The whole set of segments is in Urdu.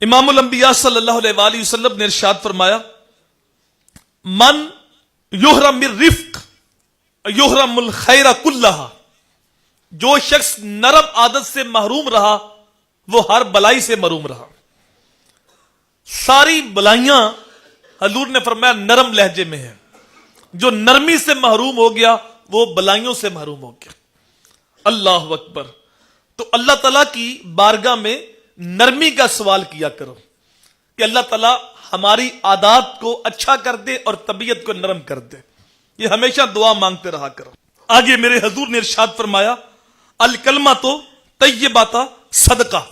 امام الانبیاء صلی اللہ علیہ وآلہ وسلم نے ارشاد فرمایا، من یحرم الرفق یحرم الخیر کلہا، جو شخص نرم عادت سے محروم رہا وہ ہر بلائی سے محروم رہا۔ ساری بلائیاں حضور نے فرمایا نرم لہجے میں ہیں، جو نرمی سے محروم ہو گیا وہ بلائیوں سے محروم ہو گیا۔ اللہ اکبر۔ تو اللہ تعالیٰ کی بارگاہ میں نرمی کا سوال کیا کرو کہ اللہ تعالیٰ ہماری عادات کو اچھا کر دے اور طبیعت کو نرم کر دے، یہ ہمیشہ دعا مانگتے رہا کرو۔ آگے میرے حضور نے ارشاد فرمایا، الکلمۃ طیبۃ صدقہ،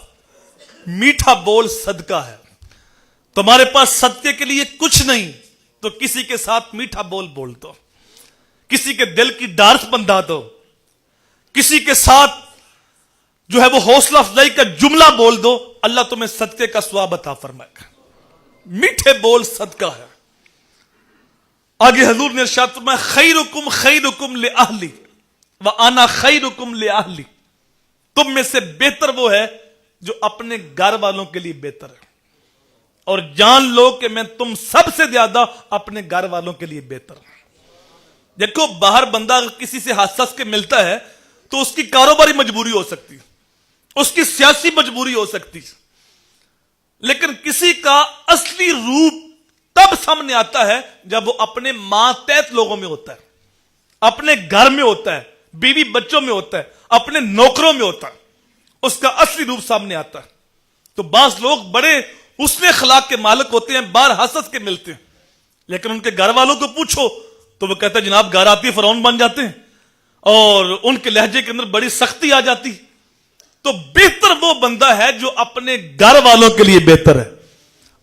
میٹھا بول صدقہ ہے۔ تمہارے پاس صدقے کے لیے کچھ نہیں تو کسی کے ساتھ میٹھا بول بول دو، کسی کے دل کی ڈارس بندھا دو، کسی کے ساتھ جو ہے وہ حوصلہ افزائی کا جملہ بول دو، اللہ تمہیں صدقے کا ثواب عطا فرمائے گا۔ میٹھے بول صدقہ ہے۔ آگے حضور نے ارشاد فرمایا، خیرکم خیرکم لأہلی وانا خیرکم لأہلی، تم میں سے بہتر وہ ہے جو اپنے گھر والوں کے لیے بہتر ہے، اور جان لو کہ میں تم سب سے زیادہ اپنے گھر والوں کے لیے بہتر ہوں۔ دیکھو باہر بندہ اگر کسی سے ہنس ہنس کے ملتا ہے تو اس کی کاروباری مجبوری ہو سکتی، اس کی سیاسی مجبوری ہو سکتی، لیکن کسی کا اصلی روپ تب سامنے آتا ہے جب وہ اپنے ماتحت لوگوں میں ہوتا ہے، اپنے گھر میں ہوتا ہے، بیوی بچوں میں ہوتا ہے، اپنے نوکروں میں ہوتا ہے، اس کا اصلی روپ سامنے آتا ہے۔ تو بعض لوگ بڑے حسن اخلاق کے مالک ہوتے ہیں، باہر ہنس ہنس کے ملتے ہیں، لیکن ان کے گھر والوں کو پوچھو تو وہ کہتے ہیں جناب گھر آتی فرعون بن جاتے ہیں، اور ان کے لہجے کے اندر بڑی سختی آ جاتی۔ تو بہتر وہ بندہ ہے جو اپنے گھر والوں کے لیے بہتر ہے،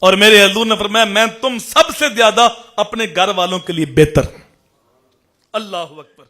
اور میرے حضور نے فرمایا میں تم سب سے زیادہ اپنے گھر والوں کے لیے بہتر۔ اللہ اکبر۔